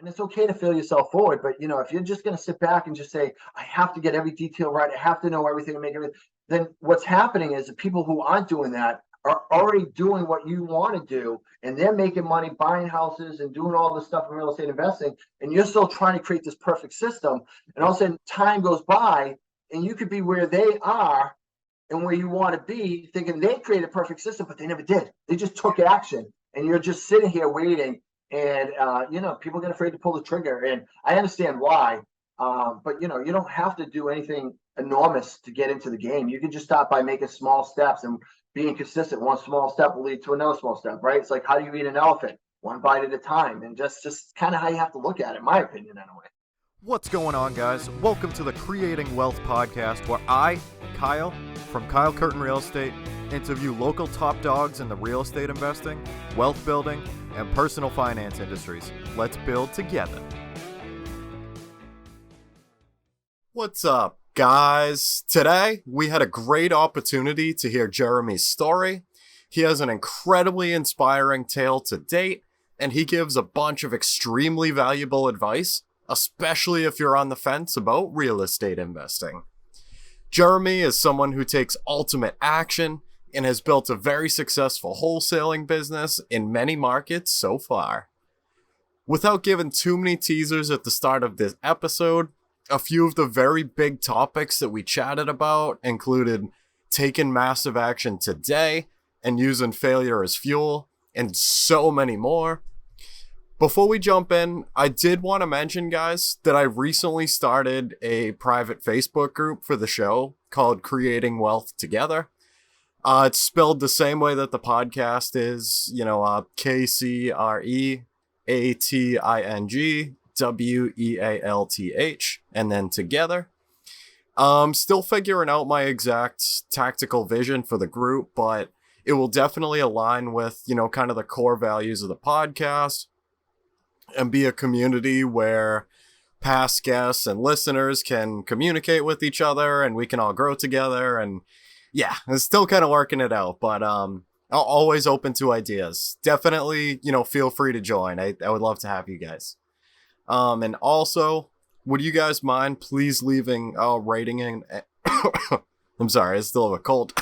And it's okay to fail yourself forward. But, if you're just going to sit back and just say, I have to get every detail right, I have to know everything and make everything, then what's happening is the people who aren't doing that are already doing what you want to do, and they're making money buying houses and doing all this stuff in real estate investing, and you're still trying to create this perfect system. And all of a sudden time goes by and you could be where they are and where you want to be, thinking they created a perfect system, but they never did. They just took action, and you're just sitting here waiting. And people get afraid to pull the trigger, and I understand why. But you don't have to do anything enormous to get into the game. You can just start by making small steps and being consistent. One small step will lead to another small step, right? It's like, how do you eat an elephant? One bite at a time, and just kind of how you have to look at it, in my opinion, anyway. What's going on, guys? Welcome to the Creating Wealth Podcast, where I, Kyle, from Kyle Curtin Real Estate, interview local top dogs in the real estate investing, wealth building, and personal finance industries. Let's build together. What's up, guys? Today, we had a great opportunity to hear Jeremy's story. He has an incredibly inspiring tale to date, and he gives a bunch of extremely valuable advice, especially if you're on the fence about real estate investing. Jeremy is someone who takes ultimate action and has built a very successful wholesaling business in many markets so far. Without giving too many teasers at the start of this episode, a few of the very big topics that we chatted about included taking massive action today and using failure as fuel, and so many more. Before we jump in, I did want to mention, guys, that I recently started a private Facebook group for the show called Creating Wealth Together. It's spelled the same way that the podcast is, KCREatingwealth, and then together. Still figuring out my exact tactical vision for the group, but it will definitely align with, kind of the core values of the podcast and be a community where past guests and listeners can communicate with each other and we can all grow together. And yeah, I'm still kind of working it out, but I'm always open to ideas. Definitely, feel free to join. I would love to have you guys. And also, would you guys mind please leaving a rating and I'm sorry, I still have a cold.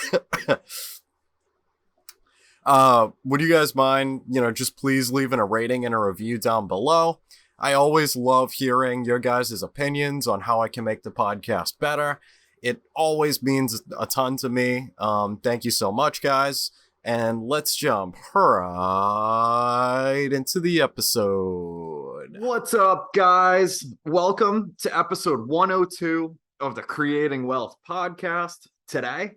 Would you guys mind, just please leaving a rating and a review down below? I always love hearing your guys' opinions on how I can make the podcast better. It always means a ton to me. Thank you so much, guys. And let's jump right into the episode. What's up, guys? Welcome to episode 102 of the Creating Wealth Podcast. Today,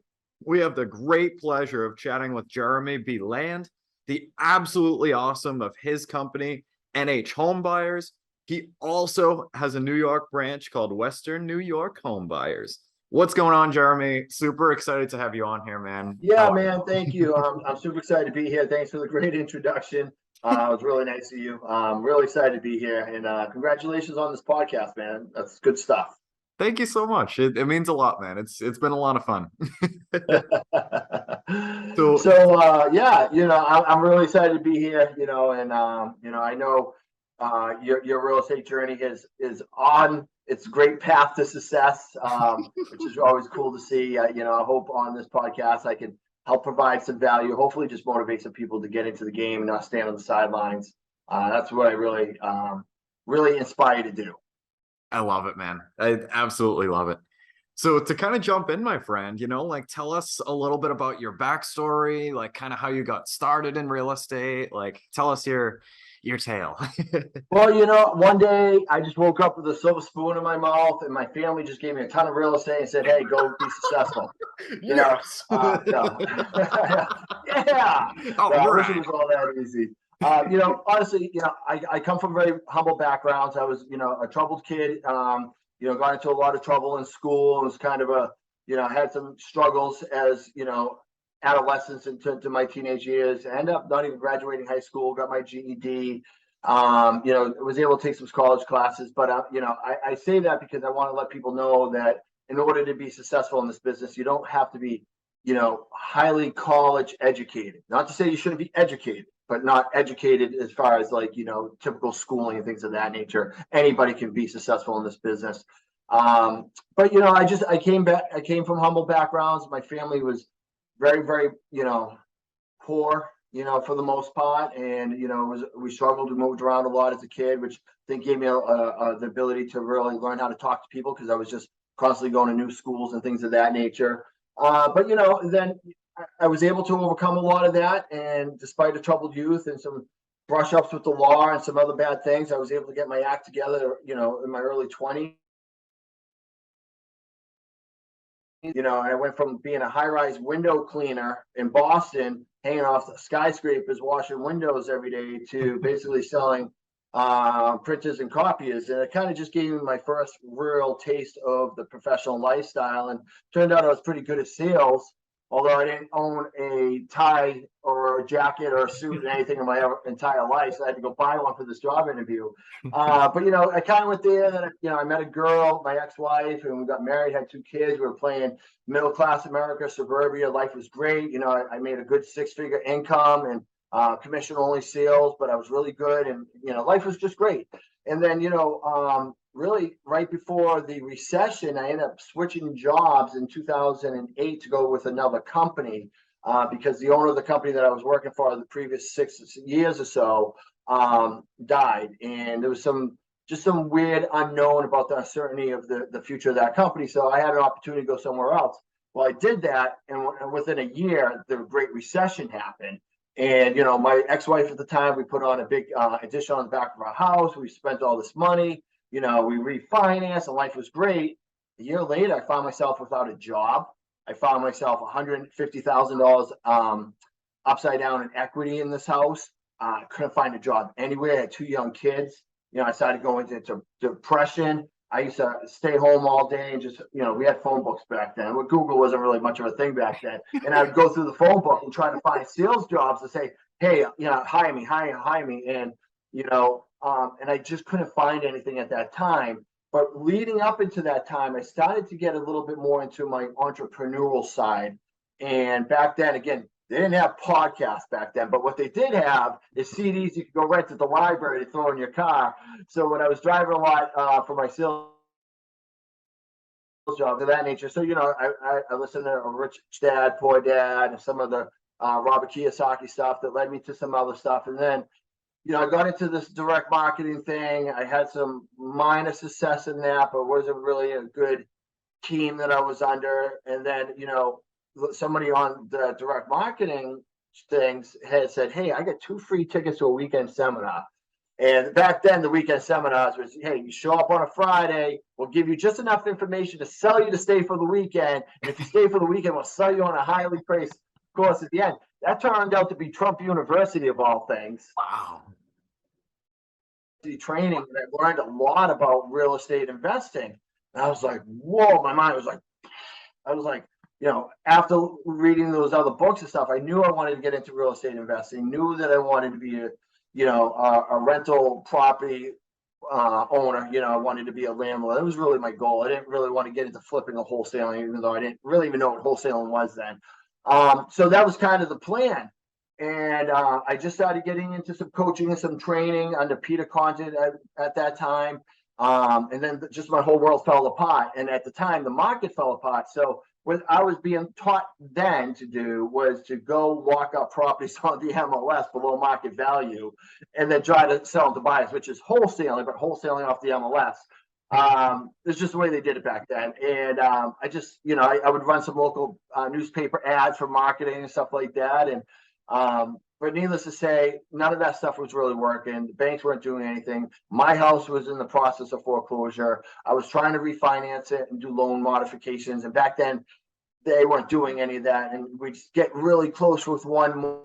we have the great pleasure of chatting with Jeremy Beland, the absolutely awesome of his company, NH Homebuyers. He also has a New York branch called Western New York Homebuyers. What's going on, Jeremy? Super excited to have you on here, man. Yeah, man. Thank you. I'm super excited to be here. Thanks for the great introduction. It was really nice of you. I'm really excited to be here, and congratulations on this podcast, man. That's good stuff. Thank you so much. It means a lot, man. It's been a lot of fun. I'm really excited to be here, and I know your real estate journey is on its great path to success, which is always cool to see. I hope on this podcast I can help provide some value, hopefully just motivate some people to get into the game and not stand on the sidelines. That's what I really inspire to do. I love it, man. I absolutely love it. So to kind of jump in, my friend, tell us a little bit about your backstory, like kind of how you got started in real estate. Like, tell us your tale. Well, one day I just woke up with a silver spoon in my mouth, and my family just gave me a ton of real estate and said, "Hey, go be successful." Yeah. All right. I wish it was all that easy. Honestly, I come from very humble backgrounds. I was, a troubled kid, got into a lot of trouble in school. It was kind of had some struggles as, adolescence into my teenage years. I ended up not even graduating high school, got my GED, was able to take some college classes. But, I say that because I want to let people know that in order to be successful in this business, you don't have to be, highly college educated. Not to say you shouldn't be educated, but not educated as far as like, typical schooling and things of that nature. Anybody can be successful in this business. But I came from humble backgrounds. My family was very, very, poor, for the most part. And, we struggled. We moved around a lot as a kid, which I think gave me the ability to really learn how to talk to people, because I was just constantly going to new schools and things of that nature. But then I was able to overcome a lot of that. And despite a troubled youth and some brush ups with the law and some other bad things, I was able to get my act together, in my early 20s. And I went from being a high-rise window cleaner in Boston, hanging off the skyscrapers, washing windows every day, to basically selling printers and copiers. And it kind of just gave me my first real taste of the professional lifestyle. And turned out I was pretty good at sales, although I didn't own a tie or a jacket or a suit or anything in my entire life. So I had to go buy one for this job interview. But I kind of went there. Then I met a girl, my ex-wife, and we got married, had 2 kids. We were playing middle-class America, suburbia. Life was great. I made a good 6-figure income and commission-only sales, but I was really good, and life was just great. And then really right before the recession, I ended up switching jobs in 2008 to go with another company, because the owner of the company that I was working for the previous 6 years or so died, and there was some weird unknown about the uncertainty of the future of that company. So I had an opportunity to go somewhere else. Well, I did that, and within a year, the Great Recession happened. And my ex-wife at the time, we put on a big addition on the back of our house. We spent all this money. We refinanced, and life was great. A year later, I found myself without a job. I found myself $150,000 upside down in equity in this house. I couldn't find a job anywhere. I had 2 young kids. I started going into depression. I used to stay home all day and just, we had phone books back then. Well, Google wasn't really much of a thing back then. And I would go through the phone book and try to find sales jobs to say, hey, hire me. And, and I just couldn't find anything at that time. But leading up into that time, I started to get a little bit more into my entrepreneurial side. And back then, again, they didn't have podcasts back then, but what they did have is CDs you could go rent at the library to throw in your car. So when I was driving a lot for my sales job of that nature, so I listened to Rich Dad, Poor Dad, and some of the Robert Kiyosaki stuff that led me to some other stuff. And then I got into this direct marketing thing. I had some minor success in that, but wasn't really a good team that I was under. And then somebody on the direct marketing things had said, hey, I got 2 free tickets to a weekend seminar. And back then, the weekend seminars was, hey, you show up on a Friday, we'll give you just enough information to sell you to stay for the weekend. And if you stay for the weekend, we'll sell you on a highly priced course at the end. That turned out to be Trump University, of all things. Wow. The training, and I learned a lot about real estate investing. And I was like, whoa, my mind was like, after reading those other books and stuff, I knew I wanted to get into real estate investing, knew that I wanted to be a rental property owner. I wanted to be a landlord. That was really my goal. I didn't really want to get into flipping or wholesaling, even though I didn't really even know what wholesaling was then. So that was kind of the plan. And I just started getting into some coaching and some training under Peter Condon at that time. And then just my whole world fell apart. And at the time, the market fell apart. So what I was being taught then to do was to go lock up properties on the MLS below market value and then try to sell them to buyers, which is wholesaling, but wholesaling off the MLS. It's just the way they did it back then. And I just, I would run some local newspaper ads for marketing and stuff like that. And but needless to say, none of that stuff was really working. The banks weren't doing anything. My house was in the process of foreclosure. I was trying to refinance it and do loan modifications. And back then, they weren't doing any of that. And we'd get really close with one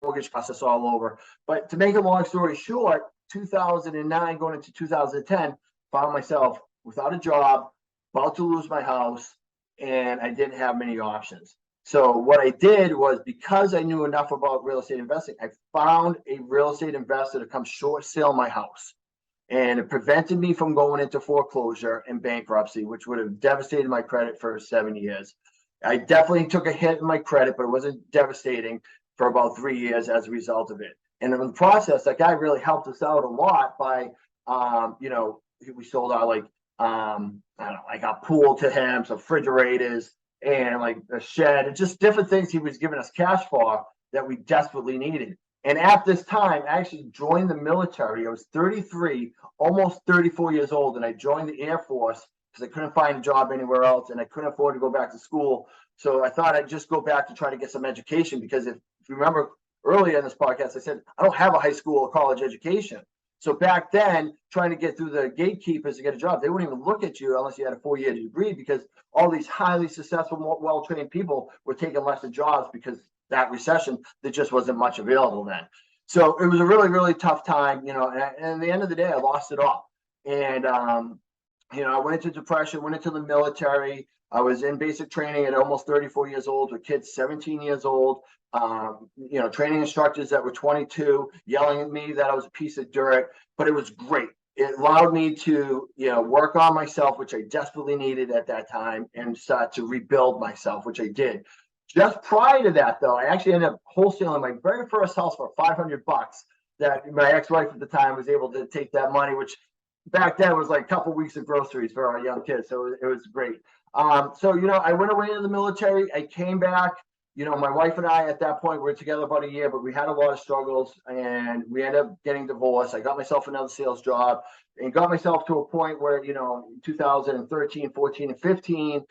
mortgage process all over. But to make a long story short, 2009 going into 2010, found myself without a job, about to lose my house, and I didn't have many options. So what I did was, because I knew enough about real estate investing, I found a real estate investor to come short sale my house. And it prevented me from going into foreclosure and bankruptcy, which would have devastated my credit for 7 years. I definitely took a hit in my credit, but it wasn't devastating for about 3 years as a result of it. And in the process, that guy really helped us out a lot by, we sold our I don't know, like a pool to him, some refrigerators and like a shed and just different things he was giving us cash for that we desperately needed. And at this time, I actually joined the military. I was 33, almost 34 years old, and I joined the Air Force because I couldn't find a job anywhere else and I couldn't afford to go back to school. So I thought I'd just go back to try to get some education because if you remember earlier in this podcast, I said I don't have a high school or college education. So back then, trying to get through the gatekeepers to get a job, they wouldn't even look at you unless you had a 4-year degree because all these highly successful, well-trained people were taking less of jobs because that recession, there just wasn't much available then. So it was a really, really tough time, and at the end of the day, I lost it all. And, I went into depression, went into the military. I was in basic training at almost 34 years old with kids 17 years old. Training instructors that were 22 yelling at me that I was a piece of dirt, but it was great. It allowed me to, work on myself, which I desperately needed at that time, and start to rebuild myself, which I did. Just prior to that, though, I actually ended up wholesaling my very first house for $500 that my ex-wife at the time was able to take that money, which back then was like a couple weeks of groceries for our young kids. So it was great. I went away in the military. I came back. My wife and I at that point were together about a year, but we had a lot of struggles and we ended up getting divorced. I got myself another sales job and got myself to a point where, 2013, 14, and 15,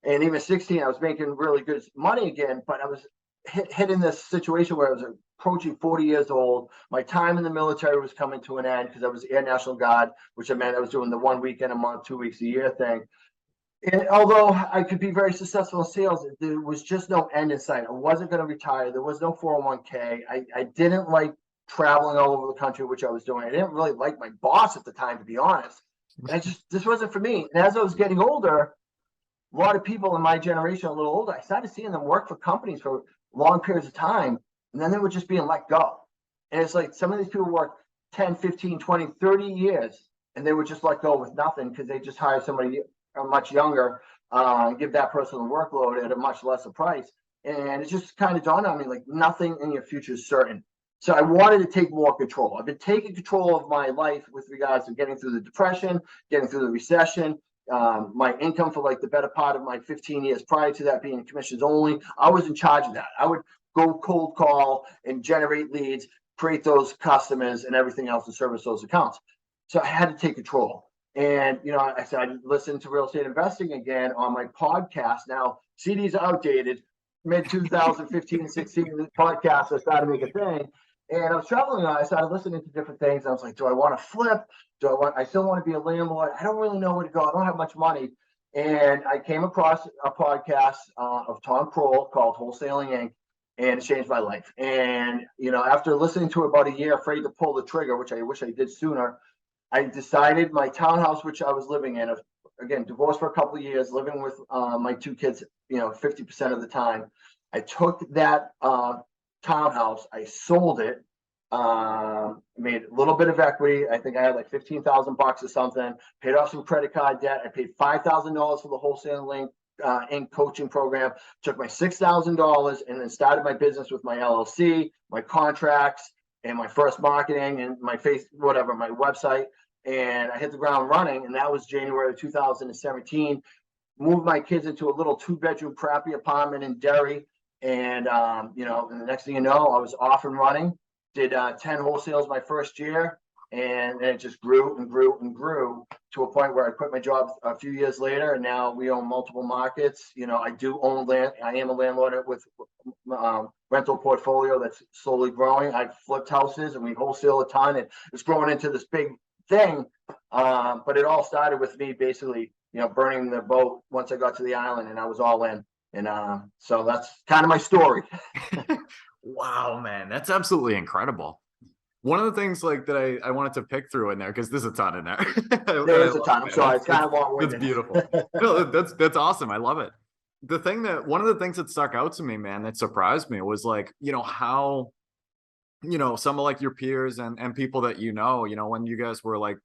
and even 16, I was making really good money again, but I was hit in this situation where I was approaching 40 years old. My time in the military was coming to an end because I was Air National Guard, which meant I was doing the 1 weekend a month, 2 weeks a year thing. And although I could be very successful in sales, there was just no end in sight. I wasn't going to retire. There was no 401k. I didn't like traveling all over the country, which I was doing. I didn't really like my boss at the time, to be honest. And this wasn't for me. And as I was getting older, a lot of people in my generation, a little older, I started seeing them work for companies for long periods of time. And then they were just being let go. And it's like some of these people work 10, 15, 20, 30 years, and they would just let go with nothing because they just hired somebody much younger, give that person the workload at a much lesser price. And it just kind of dawned on me, like nothing in your future is certain. So I wanted to take more control. I've been taking control of my life with regards to getting through the depression, getting through the recession. My income for like the better part of my 15 years prior to that being commissions only, I was in charge of that. I would go cold call and generate leads, create those customers and everything else to service those accounts. So I had to take control. And, I said, I listened to real estate investing again on my podcast. Now, CDs are outdated. Mid 2015 and 16, the podcast, I started to make a thing. And I was traveling I started listening to different things. I was like, do I want to flip? I still want to be a landlord? I don't really know where to go. I don't have much money. And I came across a podcast of Tom Kroll called Wholesaling Inc. And it changed my life. And, after listening to it about a year, afraid to pull the trigger, which I wish I did sooner, I decided my townhouse, which I was living in, again, divorced for a couple of years, living with my two kids, 50% of the time. I took that townhouse, I sold it, made a little bit of equity. I think I had like $15,000 or something, paid off some credit card debt. I paid $5,000 for the wholesaling Inc. coaching program, took my $6,000 and then started my business with my LLC, my contracts, and my first marketing and my my website. And I hit the ground running. And that was January of 2017. Moved my kids into a little 2-bedroom crappy apartment in Derry. And, and the next thing you know, I was off and running, did 10 wholesales my first year. And it just grew and grew and grew to a point where I quit my job a few years later. And now we own multiple markets. I do own land. I am a landlord with rental portfolio that's slowly growing. I've flipped houses and we wholesale a ton, and it's growing into this big thing. But it all started with me basically, burning the boat once I got to the island, and I was all in. And so that's kind of my story. Wow, man, that's absolutely incredible. One of the things that I wanted to pick through in there, because there's a ton in there. There is a ton. I'm sorry, it's kind of long-winded. That's beautiful. No, that's awesome. I love it. One of the things that stuck out to me, man, that surprised me was how, some of like your peers and people that when you guys were like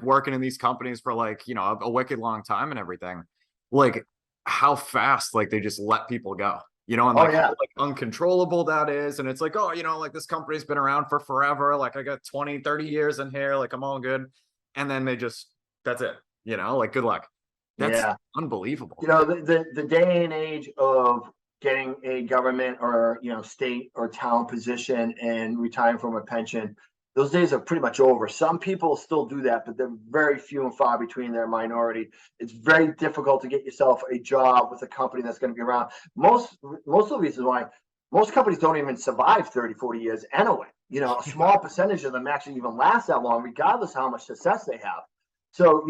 working in these companies for a wicked long time and everything, how fast like they just let people go, and Oh like yeah. how like uncontrollable that is. And it's like, oh, like this company's been around for forever. Like I got 20, 30 years in here. Like I'm all good. And then that's it, like good luck. That's Yeah. unbelievable. The day and age of getting a government or state or town position and retiring from a pension, those days are pretty much over. Some people still do that, but they're very few and far between. They're a minority. It's very difficult to get yourself a job with a company that's going to be around. Most of the reasons why most companies don't even survive 30, 40 years anyway. A small percentage of them actually even last that long, regardless how much success they have. So,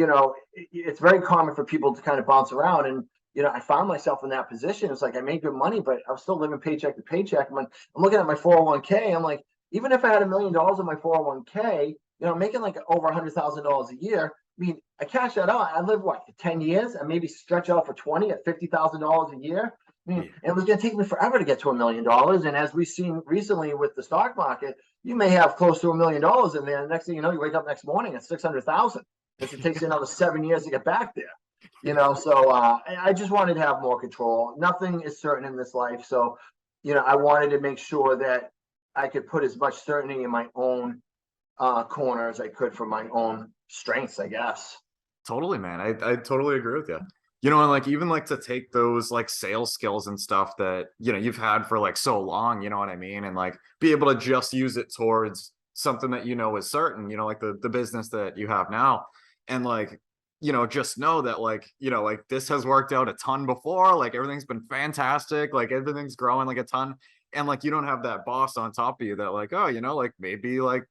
it's very common for people to kind of bounce around. And, I found myself in that position. It's like I made good money, but I was still living paycheck to paycheck. I'm looking at my 401k. I'm like, even if I had $1 million in my 401k, making like over $100,000 a year. I mean, I cash that out. I live for 10 years and maybe stretch out for 20 at $50,000 a year. I mean, it was going to take me forever to get to $1 million. And as we've seen recently with the stock market, you may have close to $1 million in there. Next thing you know, you wake up next morning at 600,000. Because it takes you another 7 years to get back there. So I just wanted to have more control. Nothing is certain in this life. So, I wanted to make sure that I could put as much certainty in my own corner as I could for my own strengths, I guess. Totally, man. I totally agree with you. And like even like to take those like sales skills and stuff that, you've had for like so long, you know what I mean? And like be able to just use it towards something that is certain, like the business that you have now. And like, just know that like, like this has worked out a ton before. Like everything's been fantastic. Like everything's growing like a ton. And like you don't have that boss on top of you that like, oh, like maybe like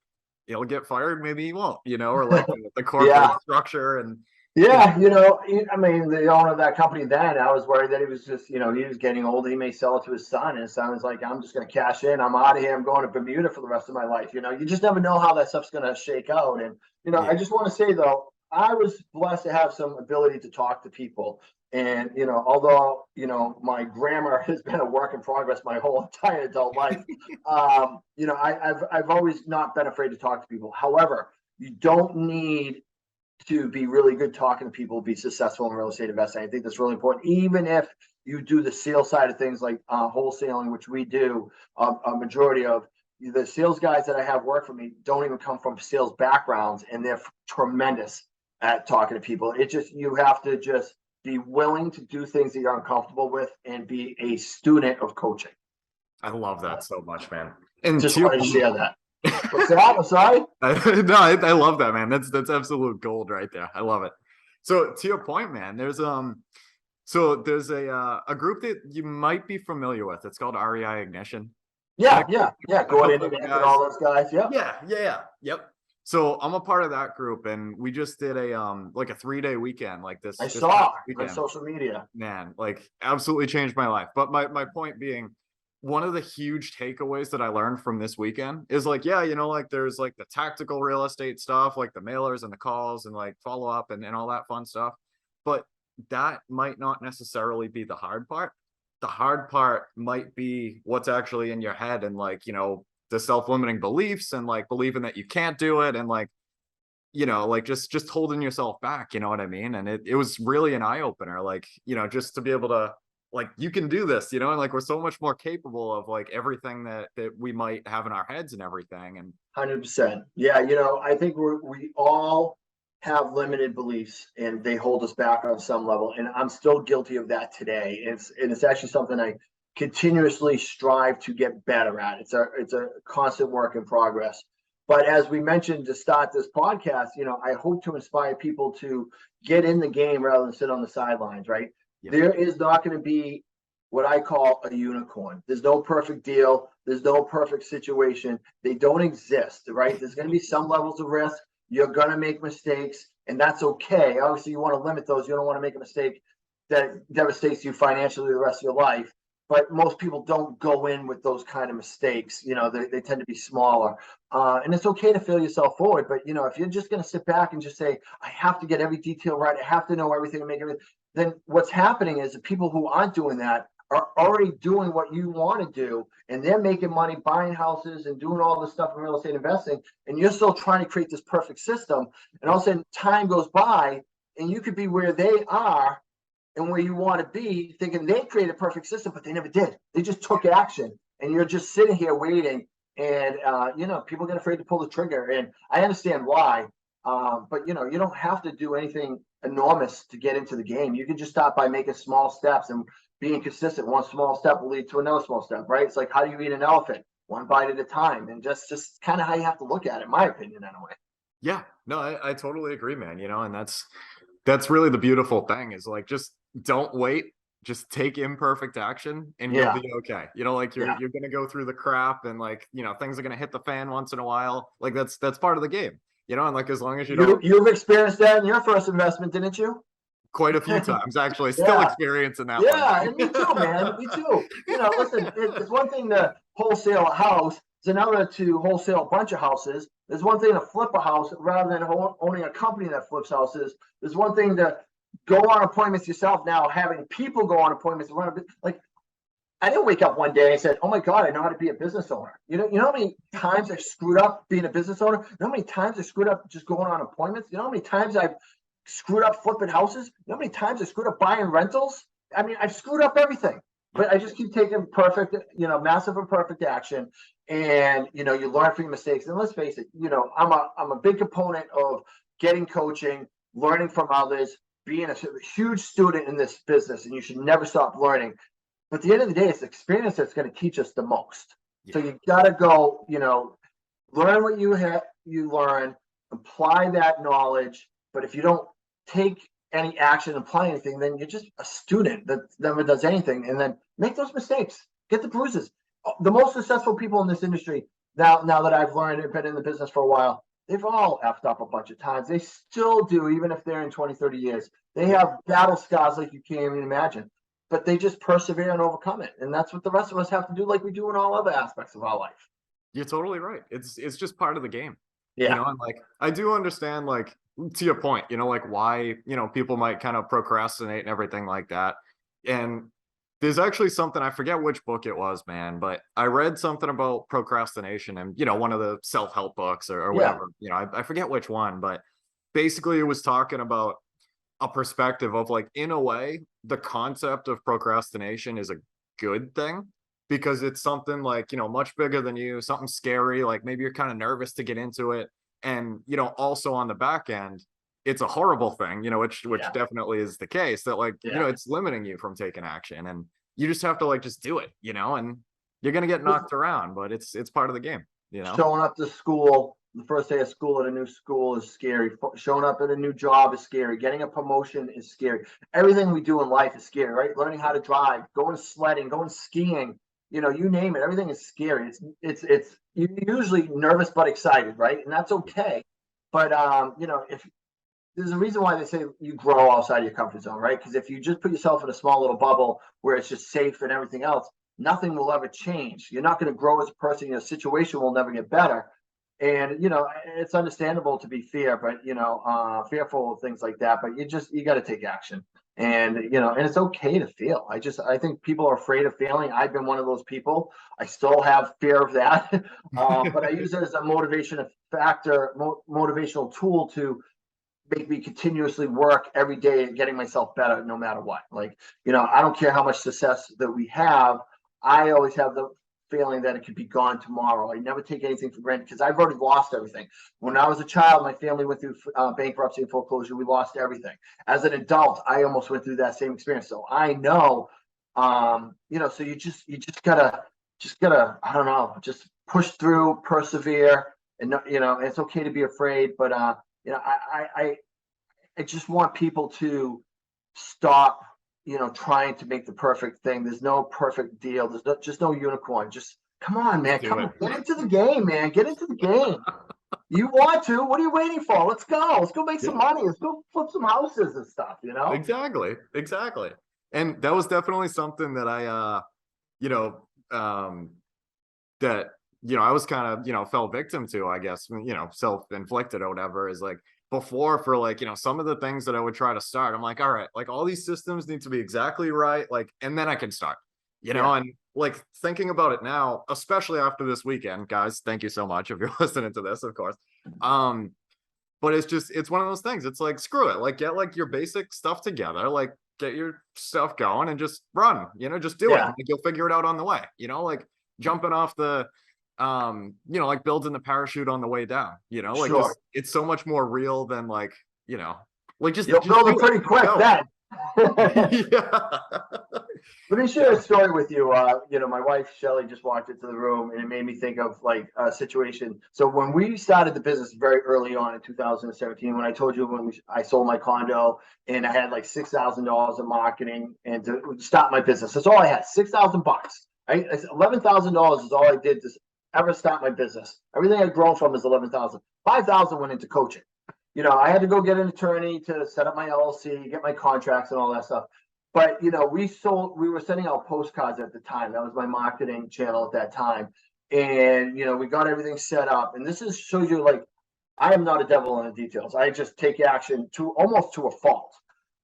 he'll get fired, maybe he won't, or like the corporate Yeah. structure. And Yeah, I mean, the owner of that company then, I was worried that he was just, he was getting old. He may sell it to his son. And his son was like, I'm just going to cash in. I'm out of here. I'm going to Bermuda for the rest of my life. You just never know how that stuff's going to shake out. And, I just want to say, though, I was blessed to have some ability to talk to people. And, although, my grammar has been a work in progress my whole entire adult life, I've always not been afraid to talk to people. However, you don't need to be really good talking to people, be successful in real estate investing. I think that's really important. Even if you do the sales side of things like wholesaling, which we do, a majority of the sales guys that I have work for me don't even come from sales backgrounds, and they're tremendous at talking to people. You have to just be willing to do things that you're uncomfortable with and be a student of coaching. I love that so much, man. And just wanted to share that. What's that? I'm sorry. I love that, man. That's absolute gold right there. I love it. So to your point, man, there's a group that you might be familiar with. It's called REI Ignition. Yeah. Gordon and all those guys. Yeah. Yep. So I'm a part of that group, and we just did a 3-day weekend like this. I saw weekend. On social media. Man, like absolutely changed my life. But my point being, one of the huge takeaways that I learned from this weekend is like, yeah, like there's like the tactical real estate stuff, like the mailers and the calls and like follow up and all that fun stuff. But that might not necessarily be the hard part. The hard part might be what's actually in your head and like, the self-limiting beliefs and like believing that you can't do it and like, like just holding yourself back, you know what I mean? And it was really an eye opener, like, just to be able to, like, you can do this, and like we're so much more capable of like everything that we might have in our heads and everything. And 100%. Yeah. I think we all have limited beliefs and they hold us back on some level. And I'm still guilty of that today. It's actually something I continuously strive to get better at. It's a constant work in progress. But as we mentioned to start this podcast, I hope to inspire people to get in the game rather than sit on the sidelines, right? Yep. There is not going to be what I call a unicorn. There's no perfect deal. There's no perfect situation. They don't exist, right? There's going to be some levels of risk. You're going to make mistakes, and that's okay. Obviously, you want to limit those. You don't want to make a mistake that devastates you financially the rest of your life. But most people don't go in with those kind of mistakes. They tend to be smaller. And it's okay to fail yourself forward. But, if you're just going to sit back and just say, I have to get every detail right, I have to know everything and make everything, then what's happening is the people who aren't doing that are already doing what you want to do. And they're making money buying houses and doing all this stuff in real estate investing. And you're still trying to create this perfect system. And all of a sudden time goes by and you could be where they are and where you want to be, thinking they created a perfect system, but they never did. They just took action, and you're just sitting here waiting. And people get afraid to pull the trigger, and I understand why. But you don't have to do anything enormous to get into the game. You can just start by making small steps and being consistent. One small step will lead to another small step, right? It's like, how do you eat an elephant? One bite at a time, and just kind of how you have to look at it, in my opinion, anyway. Yeah, no, I totally agree, man. And that's really the beautiful thing is like, just don't wait. Just take imperfect action and you'll be okay. You're going to go through the crap and things are going to hit the fan once in a while. Like that's part of the game, and like, as long as you've experienced that in your first investment, didn't you? Quite a few times, actually. Still experiencing that one. Yeah, and me too, man. Me too. Listen, it's one thing to wholesale a house. It's another to wholesale a bunch of houses. There's one thing to flip a house rather than owning a company that flips houses. There's one thing to go on appointments yourself. Now having people go on appointments. Like, I didn't wake up one day and said, "Oh my God, I know how to be a business owner." You know how many times I screwed up being a business owner? You know how many times I screwed up just going on appointments? You know how many times I've screwed up flipping houses? You know how many times I screwed up buying rentals? I mean, I've screwed up everything, but I just keep taking massive imperfect action. And, you learn from your mistakes. And let's face it, I'm a big component of getting coaching, learning from others, being a huge student in this business, and you should never stop learning. But at the end of the day, it's experience that's going to teach us the most. Yeah. So you got to go, learn what you learn, apply that knowledge. But if you don't take any action, apply anything, then you're just a student that never does anything. And then make those mistakes, get the bruises. The most successful people in this industry, now that I've learned and been in the business for a while, they've all effed up a bunch of times. They still do, even if they're in 20, 30 years. They have battle scars like you can't even imagine. But they just persevere and overcome it. And that's what the rest of us have to do, like we do in all other aspects of our life. You're totally right. It's just part of the game. Yeah. And like, I do understand, like, to your point, like why, people might kind of procrastinate and everything like that. And there's actually something, I forget which book it was, man, but I read something about procrastination and, one of the self-help books or whatever, I forget which one, but basically it was talking about a perspective of, like, in a way, the concept of procrastination is a good thing because it's something like, much bigger than you, something scary, like maybe you're kind of nervous to get into it. And, also on the back end, it's a horrible thing, which definitely is the case that, like, it's limiting you from taking action, and you just have to, like, just do it, and you're going to get knocked around, but it's part of the game, Showing up to school, the first day of school at a new school is scary. Showing up at a new job is scary. Getting a promotion is scary. Everything we do in life is scary, right? Learning how to drive, going sledding, going skiing, you name it. Everything is scary. It's you're usually nervous but excited, right? And that's okay. But if there's a reason why they say you grow outside your comfort zone, right? Because if you just put yourself in a small little bubble where it's just safe and everything else, nothing will ever change. You're not going to grow as a person. Your situation will never get better. And it's understandable to be fearful of things like that. But you got to take action. And and it's okay to fail. I think people are afraid of failing. I've been one of those people. I still have fear of that, but I use it as a motivational tool to make me continuously work every day at getting myself better, no matter what. Like, I don't care how much success that we have. I always have the feeling that it could be gone tomorrow. I never take anything for granted because I've already lost everything. When I was a child, my family went through bankruptcy and foreclosure. We lost everything. As an adult, I almost went through that same experience. So I know, so you just gotta, I don't know, just push through, persevere, and it's okay to be afraid. But I just want people to stop trying to make the perfect thing. There's no perfect deal. There's just no unicorn. Just come on, man. Get into the game, man. Get into the game. You want to? What are you waiting for? Let's go. Let's go make some money. Let's go flip some houses and stuff, Exactly. And that was definitely something that I, that, I was kind of, fell victim to, I guess, self-inflicted or whatever, is like, before, for like, some of the things that I would try to start, I'm like, all right, like, all these systems need to be exactly right, like, and then I can start, and like, thinking about it now, especially after this weekend, guys, thank you so much if you're listening to this, of course. But it's one of those things. It's like, screw it, like, get like your basic stuff together, like, get your stuff going and just run, just do it. Yeah, Like, you'll figure it out on the way, like jumping off the, like building the parachute on the way down, like sure. just, it's so much more real than like, like You'll just build do it pretty it, quick go. then. Yeah. Let me share a story with you. My wife Shelly just walked into the room, and it made me think of like a situation. So when we started the business very early on in 2017, when I told you I sold my condo and I had like $6,000 in marketing and to start my business, that's all I had, $6,000. Right, $11,000 is all I did to ever start my business. Everything I'd grown from is 11,000. 5,000 went into coaching. I had to go get an attorney to set up my LLC, get my contracts and all that stuff. But we were sending out postcards at the time. That was my marketing channel at that time. And we got everything set up. And this shows you, like, I am not a devil in the details. I just take action to almost to a fault.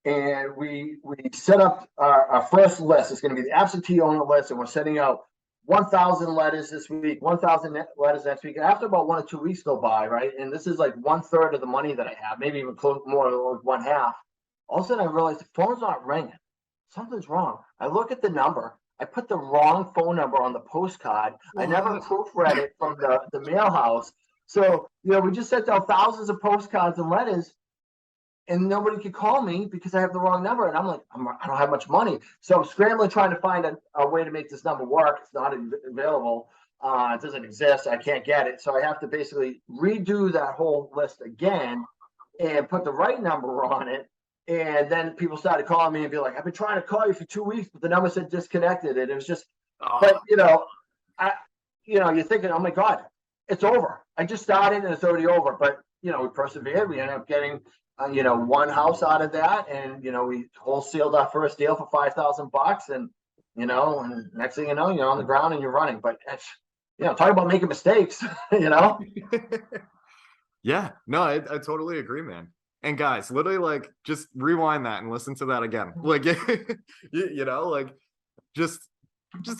And we set up our first list. It's going to be the absentee owner list, and we're sending out 1,000 letters this week, 1,000 letters next week. And after about 1 or 2 weeks go by, right, and this is like 1/3 of the money that I have, maybe even close more, like 1/2. All of a sudden, I realized the phone's not ringing. Something's wrong. I look at the number. I put the wrong phone number on the postcard. I never proofread it from the mail house. So, we just sent out thousands of postcards and letters, and nobody could call me because I have the wrong number. And I'm like, I don't have much money. So I'm scrambling, trying to find a way to make this number work. It's not available. It doesn't exist. I can't get it. So I have to basically redo that whole list again and put the right number on it. And then people started calling me and be like, I've been trying to call you for 2 weeks, but the number said disconnected. And it was just, but you're thinking, oh my God, it's over. I just started and it's already over. But, we persevered. We ended up getting, one house out of that. And, we wholesaled our first deal for $5,000. And, and next thing you know, you're on the ground and you're running. But, talk about making mistakes, Yeah, no, I totally agree, man. And guys, literally, like, just rewind that and listen to that again. Like, like, just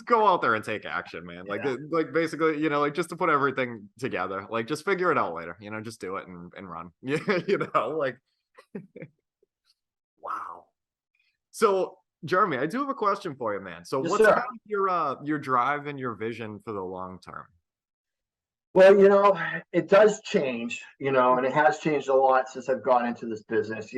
go out there and take action, man. Like, like basically, like, just to put everything together. Like, just figure it out later. Just do it and run. Like, wow. So, Jeremy, I do have a question for you, man. So, Yes, what's sir. kind of your drive and your vision for the long term? Well, it does change, and it has changed a lot since I've gone into this business,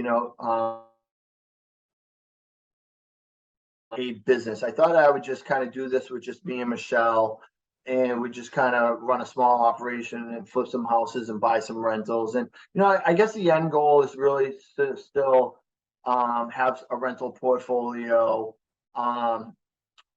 a business. I thought I would just kind of do this with just me and Michelle, and we just kind of run a small operation and flip some houses and buy some rentals. And, I guess the end goal is really to still have a rental portfolio.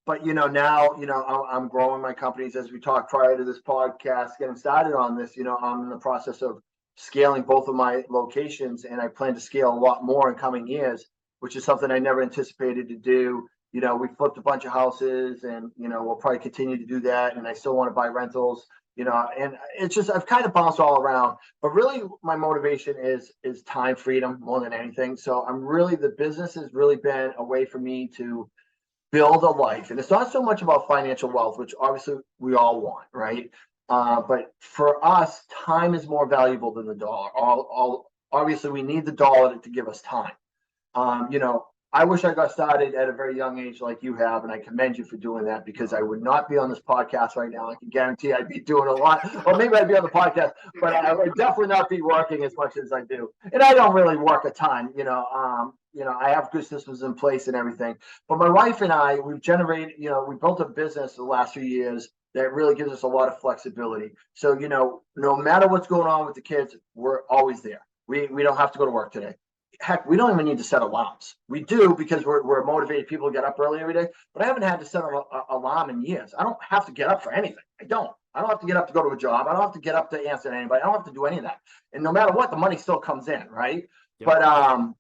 But now, I'm growing my companies. As we talked prior to this podcast getting started on this, I'm in the process of scaling both of my locations, and I plan to scale a lot more in coming years, which is something I never anticipated to do. We flipped a bunch of houses, and we'll probably continue to do that. And I still want to buy rentals, and it's just, I've kind of bounced all around. But really, my motivation is time freedom more than anything. So the business has really been a way for me to build a life. And it's not so much about financial wealth, which obviously we all want, right? But for us, time is more valuable than the dollar. Obviously, we need the dollar to give us time. I wish I got started at a very young age like you have, and I commend you for doing that, because I would not be on this podcast right now. I can guarantee I'd be doing a lot, or maybe I'd be on the podcast, but I would definitely not be working as much as I do. And I don't really work a ton, I have good systems in place and everything. But my wife and I, we've generated, we built a business the last few years that really gives us a lot of flexibility. So, no matter what's going on with the kids, we're always there. We don't have to go to work today. Heck, we don't even need to set alarms. We do, because we're motivated people to get up early every day, but I haven't had to set an alarm in years. I don't have to get up for anything. I don't have to get up to go to a job. I don't have to get up to answer to anybody. I don't have to do any of that. And no matter what, the money still comes in, right? Yep. But,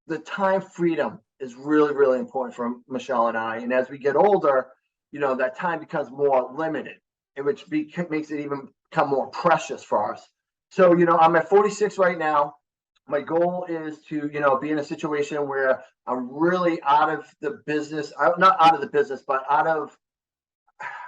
the time freedom is really, really important for Michelle and I. And as we get older, that time becomes more limited, which makes it even become more precious for us. So, I'm at 46 right now. My goal is to, be in a situation where I'm really out of the business. Not out of the business, but out of,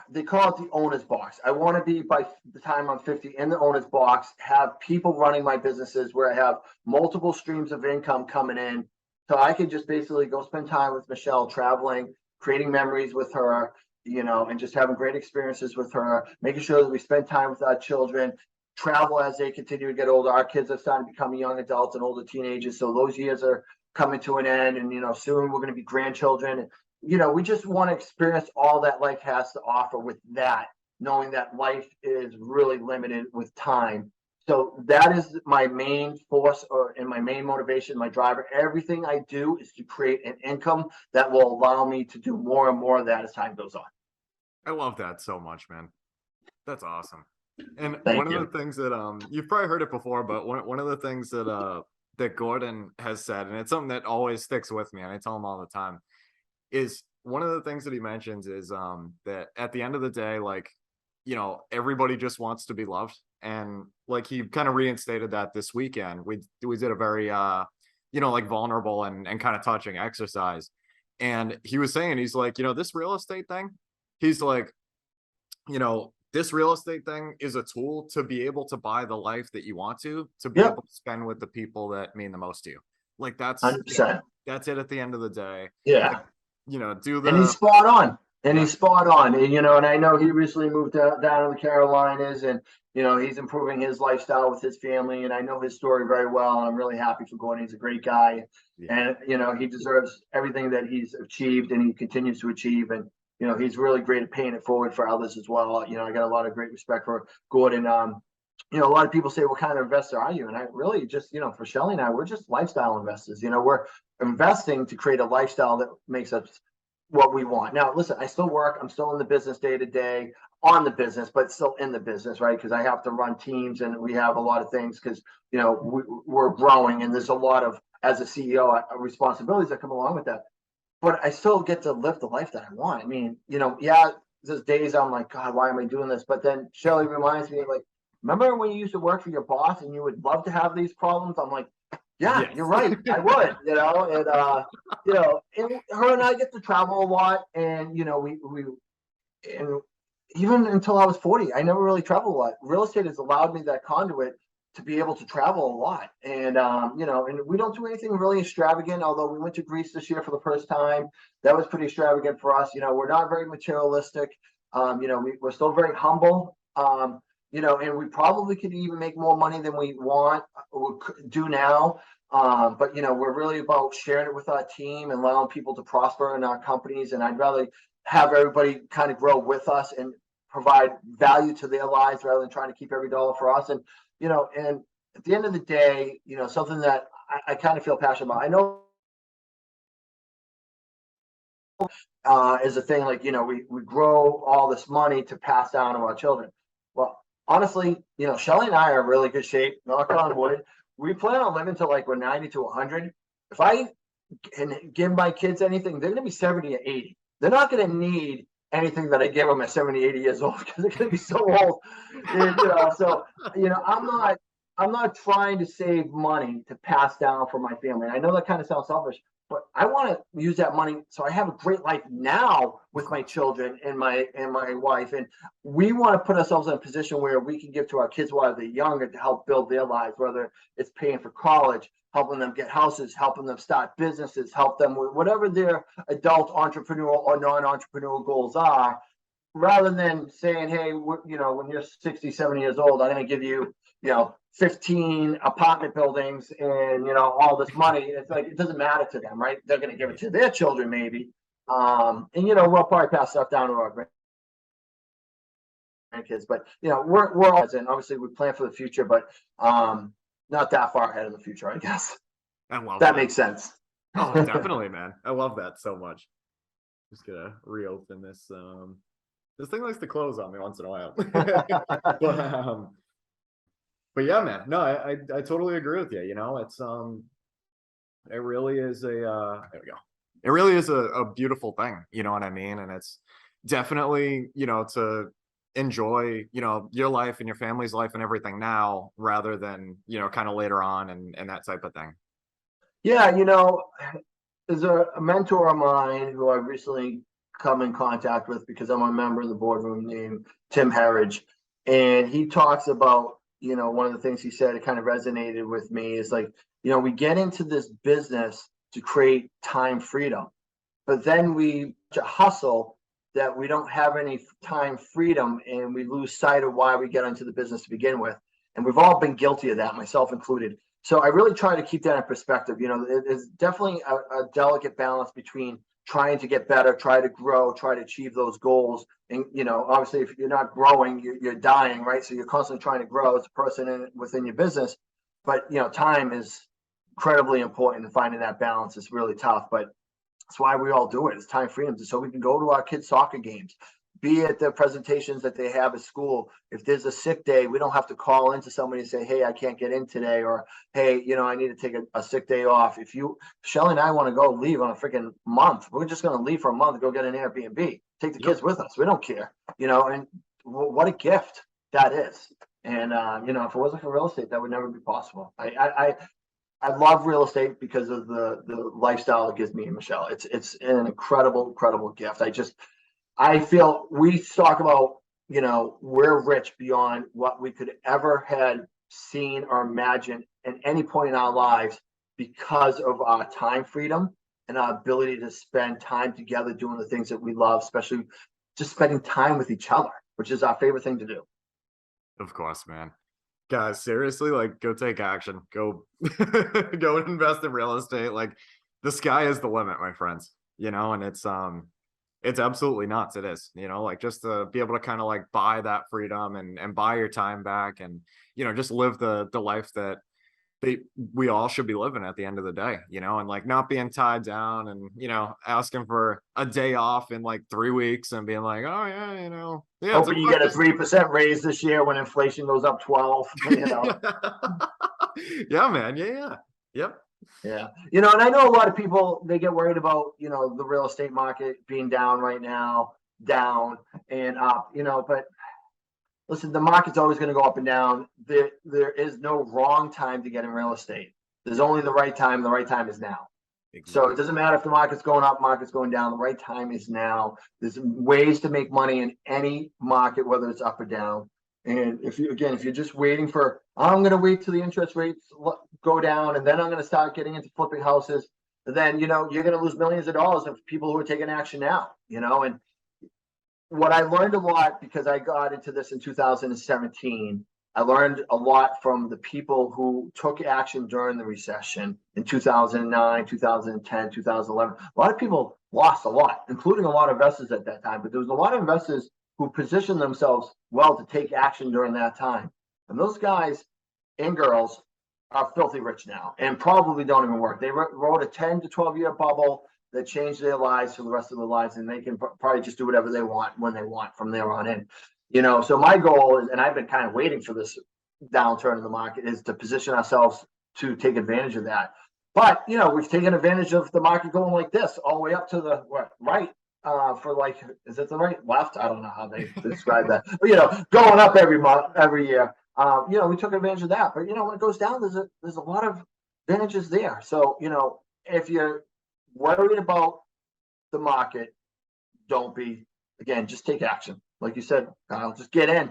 they call it the owner's box. I want to be, by the time I'm 50, in the owner's box, have people running my businesses where I have multiple streams of income coming in So I could just basically go spend time with Michelle, traveling, creating memories with her, and just having great experiences with her, making sure that we spend time with our children, travel as they continue to get older. Our kids are starting to become young adults and older teenagers. So those years are coming to an end. And, soon we're going to be grandchildren. And, we just want to experience all that life has to offer with that, knowing that life is really limited with time. So that is my main force and my main motivation, my driver. Everything I do is to create an income that will allow me to do more and more of that as time goes on. I love that so much, man. That's awesome. And Thank one you. of the things that you've probably heard it before, but one of the things that Gordon has said, and it's something that always sticks with me, and I tell him all the time, is one of the things that he mentions is that at the end of the day, like, everybody just wants to be loved. And like he kind of reinstated that this weekend. We did a very like vulnerable and kind of touching exercise. And he was saying, he's like, this real estate thing, he's like, this real estate thing is a tool to be able to buy the life that you want to be able to spend with the people that mean the most to you. Like that's 100%. That's it at the end of the day. Yeah. Like, and he's spot on. He's spot on. And, and I know he recently moved down to the Carolinas, and, he's improving his lifestyle with his family. And I know his story very well. And I'm really happy for Gordon. He's a great guy. Yeah. And, he deserves everything that he's achieved and he continues to achieve. And, he's really great at paying it forward for others as well. I got a lot of great respect for Gordon. A lot of people say, what kind of investor are you? And I really just, for Shelly and I, we're just lifestyle investors. We're investing to create a lifestyle that makes us what we want. Now, listen, I still work. I'm still in the business day to day, on the business, but still in the business, right? Because I have to run teams and we have a lot of things because, we're growing and there's a lot of, as a CEO, responsibilities that come along with that. But I still get to live the life that I want. I mean, there's days I'm like, God, why am I doing this? But then Shelly reminds me, like, remember when you used to work for your boss and you would love to have these problems? I'm like, yeah, yes. You're right. I would, and her and I get to travel a lot, and and even until I was 40, I never really traveled a lot. Real estate has allowed me that conduit to be able to travel a lot, and and we don't do anything really extravagant. Although we went to Greece this year for the first time, that was pretty extravagant for us. We're not very materialistic. We're still very humble. And we probably could even make more money than we want or do now. But we're really about sharing it with our team and allowing people to prosper in our companies. And I'd rather have everybody kind of grow with us and provide value to their lives rather than trying to keep every dollar for us. And, and at the end of the day, something that I kind of feel passionate about. I know is a thing like, we grow all this money to pass down to our children. Well, honestly, Shelly and I are in really good shape, knock on wood. We plan on living till like we're 90 to 100. If I can give my kids anything, they're going to be 70 or 80. They're not going to need anything that I give them at 70, 80 years old because they're going to be so old. And, so, I'm not trying to save money to pass down for my family. I know that kind of sounds selfish, but I want to use that money so I have a great life now with my children and my wife. And we want to put ourselves in a position where we can give to our kids while they're younger to help build their lives, whether it's paying for college, helping them get houses, helping them start businesses, help them with whatever their adult entrepreneurial or non-entrepreneurial goals are, rather than saying, hey, when you're 60, 70 years old, I'm going to give you, 15 apartment buildings and, all this money. It's like, it doesn't matter to them, right? They're going to give it to their children maybe. And, we'll probably pass stuff down to our grandkids, but, we're all, and obviously we plan for the future, but not that far ahead of the future, I guess. I love that. Makes sense. Oh, definitely, man. I love that so much. Just gonna reopen this. This thing likes to close on me once in a while. But yeah, man. No, I totally agree with you. It's it really is a there we go. It really is a beautiful thing. You know what I mean? And it's definitely, to enjoy, your life and your family's life and everything now rather than, kind of later on and that type of thing. Yeah, there's a mentor of mine who I've recently come in contact with because I'm a member of the boardroom named Tim Herridge. And he talks about, one of the things he said, it kind of resonated with me is like, we get into this business to create time freedom. But then we hustle that we don't have any time freedom, and we lose sight of why we get into the business to begin with. And we've all been guilty of that, myself included. So I really try to keep that in perspective. It's definitely a delicate balance between trying to get better, try to grow, try to achieve those goals. And, obviously if you're not growing, you're dying, right? So you're constantly trying to grow as a person within your business. But, time is incredibly important, and finding that balance is really tough. But that's why we all do it. It's time freedom, so we can go to our kids' soccer games, be at the presentations that they have at school. If there's a sick day, we don't have to call into somebody and say, hey, I can't get in today, or hey, I need to take a sick day off. If Shelly and I want to go leave on a freaking month, we're just going to leave for a month and go get an Airbnb, take the kids with us. We don't care, and what a gift that is. And, if it wasn't for real estate, that would never be possible. I love real estate because of the lifestyle it gives me and Michelle. It's an incredible gift. I feel we talk about, we're rich beyond what we could ever had seen or imagined at any point in our lives because of our time freedom and our ability to spend time together doing the things that we love, especially just spending time with each other, which is our favorite thing to do. Of course, man. Guys, seriously, go take action. Go go and invest in real estate. The sky is the limit, my friends. And it's absolutely nuts. It is, just to be able to kind of buy that freedom and buy your time back, and just live the life that we all should be living at the end of the day, and not being tied down and asking for a day off in 3 weeks and being like, oh yeah, hoping you get a 3% raise this year when inflation goes up 12. Yeah, man. Yeah. Yep. Yeah. And I know a lot of people, they get worried about, the real estate market being down right now, down and up, but listen, the market's always going to go up and down. There is no wrong time to get in real estate. There's only the right time. The right time is now. Exactly. So it doesn't matter if the market's going up, market's going down. The right time is now. There's ways to make money in any market, whether it's up or down. And if you're just waiting for, I'm going to wait till the interest rates go down, and then I'm going to start getting into flipping houses, then, you're going to lose millions of dollars of people who are taking action now, and what I learned a lot, because I got into this in 2017, I learned a lot from the people who took action during the recession in 2009, 2010, 2011. A lot of people lost a lot, including a lot of investors at that time, but there was a lot of investors who positioned themselves well to take action during that time. And those guys and girls are filthy rich now and probably don't even work. They wrote a 10 to 12 year bubble that changed their lives for the rest of their lives, and they can probably just do whatever they want when they want from there on in. So my goal is, and I've been kind of waiting for this downturn in the market, is to position ourselves to take advantage of that. But, we've taken advantage of the market going like this all the way up to the right for is it the right, left? I don't know how they describe that. But, going up every year. We took advantage of that. But, when it goes down, there's a lot of advantages there. So, if you're worried about the market, don't be. Again, just take action. Like you said, Kyle, just get in.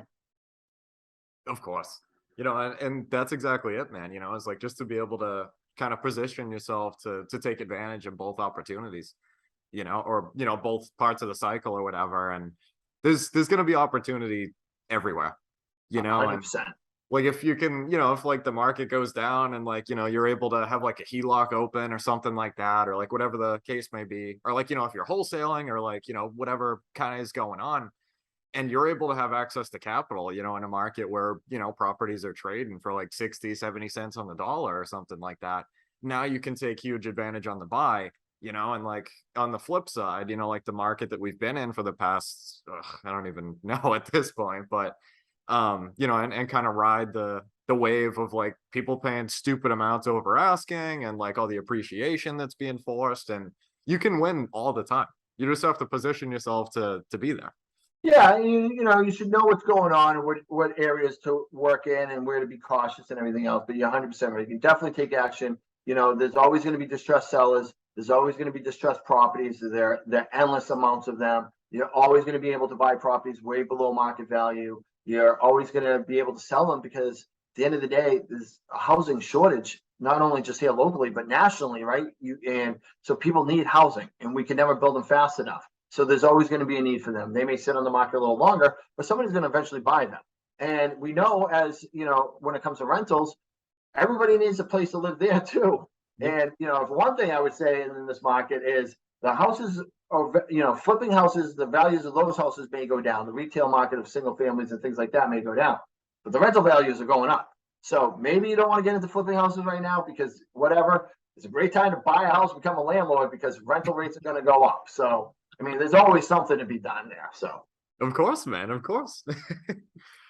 Of course. And that's exactly it, man. It's just to be able to kind of position yourself to take advantage of both opportunities, or, both parts of the cycle or whatever. And there's going to be opportunity everywhere, 100%. If you can, if the market goes down and you're able to have a HELOC open or something like that, or whatever the case may be, or if you're wholesaling or whatever kind of is going on, and you're able to have access to capital, in a market where, properties are trading for 60, 70 cents on the dollar or something like that. Now you can take huge advantage on the buy, and on the flip side, the market that we've been in for the past, I don't even know at this point, but and kind of ride the wave of people paying stupid amounts over asking and all the appreciation that's being forced, and you can win all the time. You just have to position yourself to be there. Yeah, you should know what's going on and what areas to work in and where to be cautious and everything else. But you're 100% right. You can definitely take action. There's always going to be distressed sellers. There's always going to be distressed properties. There are endless amounts of them. You're always going to be able to buy properties way below market value. You're always going to be able to sell them because at the end of the day, there's a housing shortage not only just here locally, but nationally, right? And so people need housing, and we can never build them fast enough. So there's always going to be a need for them. They may sit on the market a little longer, but somebody's going to eventually buy them. And we know, as you know, when it comes to rentals, everybody needs a place to live there too. And if one thing I would say in this market is the houses are, flipping houses, the values of those houses may go down. The retail market of single families and things like that may go down, but the rental values are going up. So maybe you don't want to get into flipping houses right now because whatever, it's a great time to buy a house, become a landlord, because rental rates are going to go up. So, I mean, there's always something to be done there. So, of course, man, of course.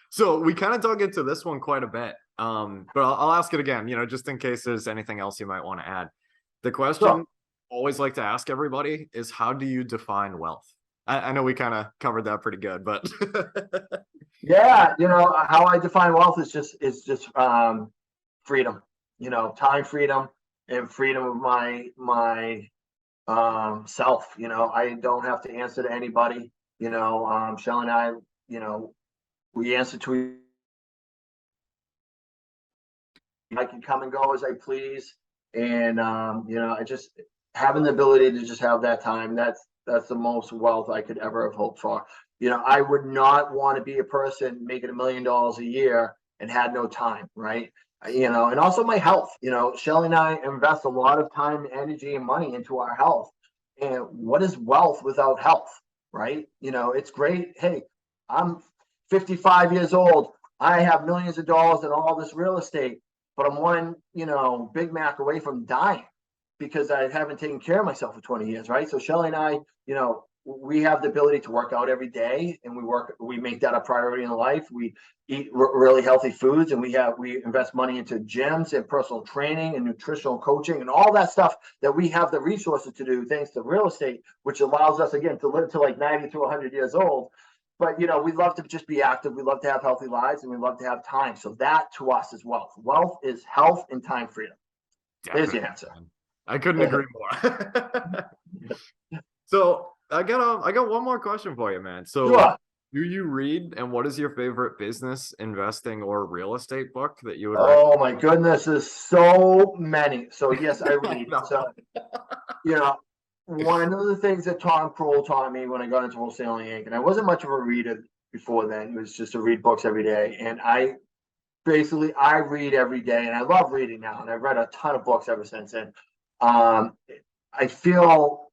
So we kind of dug into this one quite a bit, but I'll ask it again, just in case there's anything else you might want to add. The question I always like to ask everybody is, how do you define wealth? I know we kind of covered that pretty good, but yeah, how I define wealth is just freedom, time freedom and freedom of my self. I don't have to answer to anybody. Shell and I, we answer to. I can come and go as I please, and I just having the ability to just have that time. That's the most wealth I could ever have hoped for. I would not want to be a person making $1 million a year and had no time, right? And also my health. Shelly and I invest a lot of time, energy, and money into our health. And what is wealth without health, right? It's great. Hey, I'm 55 years old. I have millions of dollars in all this real estate, but I'm one, Big Mac away from dying because I haven't taken care of myself for 20 years, right? So Shelly and I, we have the ability to work out every day, and we make that a priority in life. We eat really healthy foods, and we invest money into gyms and personal training and nutritional coaching and all that stuff that we have the resources to do thanks to real estate, which allows us, again, to live to like 90 to 100 years old. But, we love to just be active. We love to have healthy lives, and we love to have time. So that to us is wealth. Wealth is health and time freedom. There's the answer. I couldn't agree more. So I got one more question for you, man. So sure. Do you read, and what is your favorite business, investing, or real estate book that you would recommend? My goodness, there's so many. So yes, I read. So, one of the things that Tom Kroll taught me when I got into Wholesaling Inc., and I wasn't much of a reader before then, it was just to read books every day. And I read every day, and I love reading now. And I've read a ton of books ever since. And I feel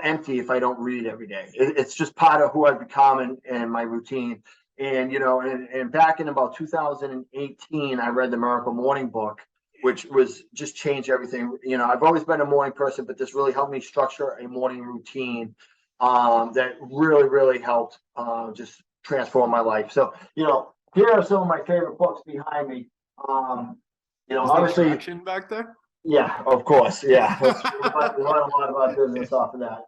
empty if I don't read every day. It's just part of who I've become and my routine. And, and back in about 2018, I read the Miracle Morning book, which was just changed everything. I've always been a morning person, but this really helped me structure a morning routine that really, really helped just transform my life. So, here are some of my favorite books behind me. Obviously, action back there. Yeah, of course. Yeah, we learn a lot about business off of that.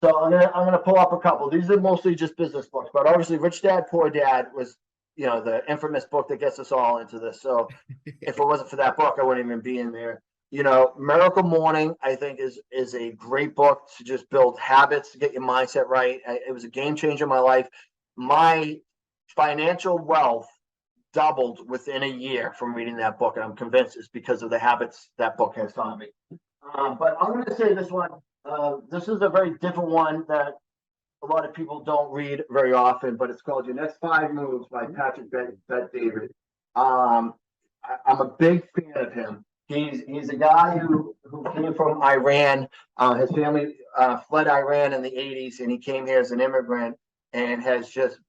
So I'm gonna pull up a couple. These are mostly just business books, but obviously, Rich Dad Poor Dad was the infamous book that gets us all into this. So if it wasn't for that book, I wouldn't even be in there. Miracle Morning, I think is a great book to just build habits, to get your mindset right. It was a game changer in my life. My financial wealth doubled within a year from reading that book, and I'm convinced it's because of the habits that book has taught me. But I'm going to say this one. This is a very different one that a lot of people don't read very often, but it's called Your Next 5 Moves by Patrick Bet-David. I'm a big fan of him. He's a guy who came from Iran. His family fled Iran in the 80s, and he came here as an immigrant and has just,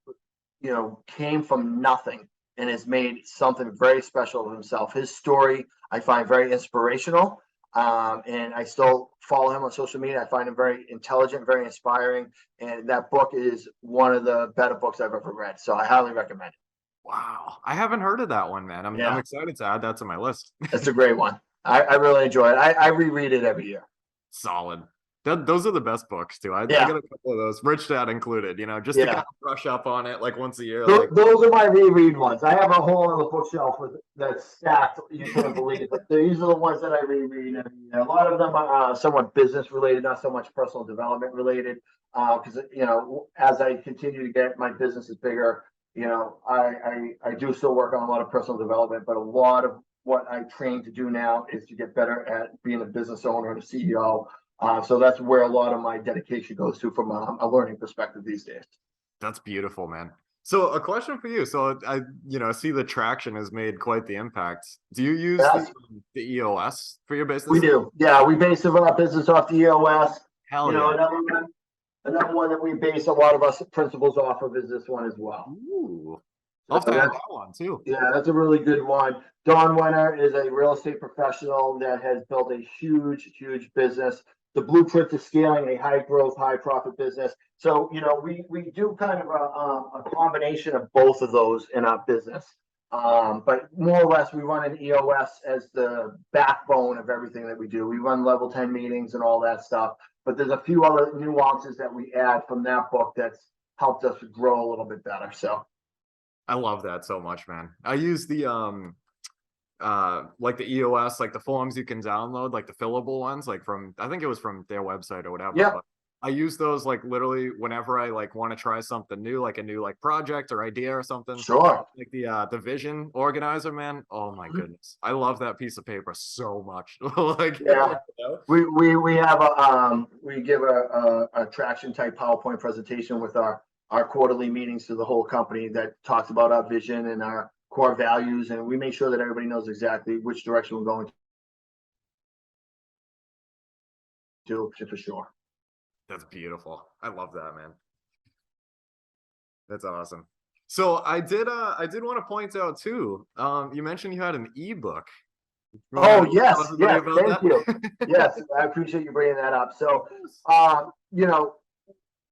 came from nothing and has made something very special of himself. His story I find very inspirational, and I still follow him on social media. I find him very intelligent, very inspiring, and that book is one of the better books I've ever read. So I highly recommend it. Wow, I haven't heard of that one, man. I'm excited to add that to my list. It's a great one. I really enjoy it. I reread it every year. Solid. Those are the best books too. I got a couple of those, Rich Dad included, just to kind of brush up on it like once a year. Those are my reread ones. I have a whole other bookshelf that's stacked. You couldn't believe it. These are the ones that I reread. A lot of them are somewhat business related, not so much personal development related. Because as I continue to get my businesses bigger, I do still work on a lot of personal development, but a lot of what I train to do now is to get better at being a business owner and a CEO. So that's where a lot of my dedication goes to from a learning perspective these days. That's beautiful, man. So a question for you. So I, see the traction has made quite the impact. Do you use the EOS for your business? We do. Yeah, we base our business off the EOS. Hell yeah. Another one that we base a lot of us principles off of is this one as well. Ooh. I'll have to add that one too. Yeah, that's a really good one. Don Wenner is a real estate professional that has built a huge, huge business. The blueprint to scaling a high growth, high profit business. So, we do kind of a combination of both of those in our business. But more or less, we run an EOS as the backbone of everything that we do. We run level 10 meetings and all that stuff. But there's a few other nuances that we add from that book that's helped us grow a little bit better. So I love that so much, man. I use the like the EOS, like the forms you can download, like the fillable ones, like I think it was from their website or whatever. Yeah. But I use those like literally whenever I like want to try something new, like a new like project or idea or something. Sure. Like the vision organizer, man. Oh my goodness. I love that piece of paper so much. Like yeah. We have we give a traction type PowerPoint presentation with our quarterly meetings to the whole company that talks about our vision and our core values, and we make sure that everybody knows exactly which direction we're going to for sure. That's beautiful. I love that, man. That's awesome. So I did want to point out too, you mentioned you had an ebook. Oh, yes. Yeah, thank you. Yes, I appreciate you bringing that up. So,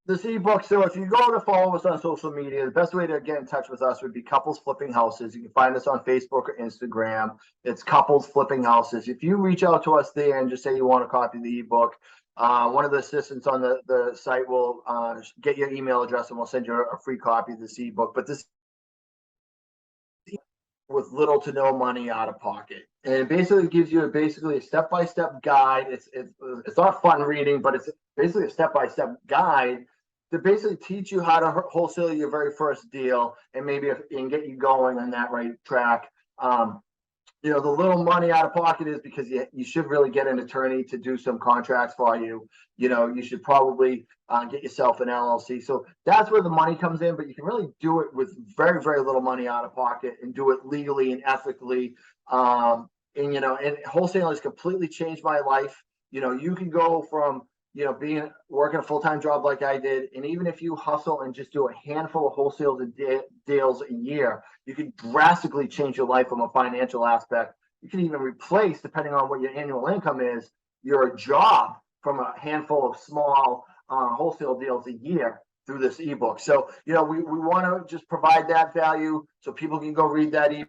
this ebook, so if you go to follow us on social media, the best way to get in touch with us would be Couples Flipping Houses. You can find us on Facebook or Instagram. It's Couples Flipping Houses. If you reach out to us there and just say you want a copy of the ebook, one of the assistants on the site will get your email address and we'll send you a free copy of this ebook. But this with little to no money out of pocket, and it basically gives you a step-by-step guide. It's not fun reading, but it's basically a step-by-step guide to basically teach you how to wholesale your very first deal and get you going on that right track. The little money out of pocket is because you should really get an attorney to do some contracts for you. You should probably get yourself an LLC. So that's where the money comes in, but you can really do it with very, very little money out of pocket and do it legally and ethically. And wholesaling has completely changed my life. You can go from, working a full-time job like I did. And even if you hustle and just do a handful of wholesale deals a year, you can drastically change your life from a financial aspect. You can even replace, depending on what your annual income is, your job from a handful of small wholesale deals a year through this ebook. So, we want to just provide that value so people can go read that ebook.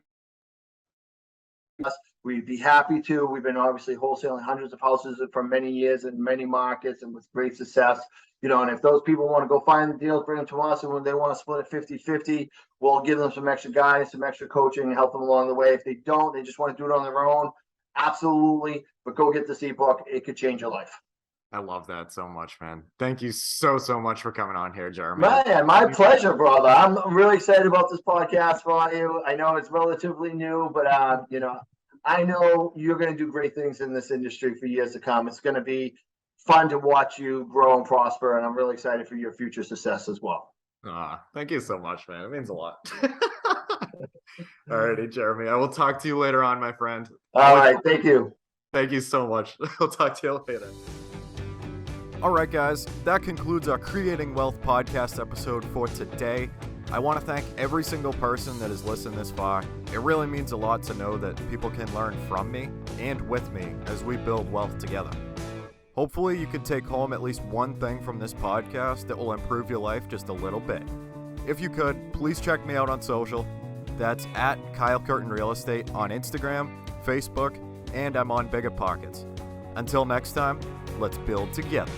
We'd be happy to. We've been obviously wholesaling hundreds of houses for many years in many markets and with great success. And if those people want to go find the deals, bring them to us. And when they want to split it 50-50, we'll give them some extra guidance, some extra coaching, and help them along the way. If they don't, they just want to do it on their own, absolutely. But go get this ebook. It could change your life. I love that so much, man. Thank you so much for coming on here, Jeremy. Man, my pleasure, brother. I'm really excited about this podcast for you. I know it's relatively new, but I know you're going to do great things in this industry for years to come. It's going to be fun to watch you grow and prosper, and I'm really excited for your future success as well. Thank you so much, man. It means a lot. All righty, Jeremy. I will talk to you later on, my friend. All right. Thank you. Thank you so much. I'll talk to you later. All right, guys. That concludes our Creating Wealth podcast episode for today. I want to thank every single person that has listened this far. It really means a lot to know that people can learn from me and with me as we build wealth together. Hopefully you can take home at least one thing from this podcast that will improve your life just a little bit. If you could, please check me out on social. That's at Kyle Curtin Real Estate on Instagram, Facebook, and I'm on Biggerpockets. Until next time, let's build together.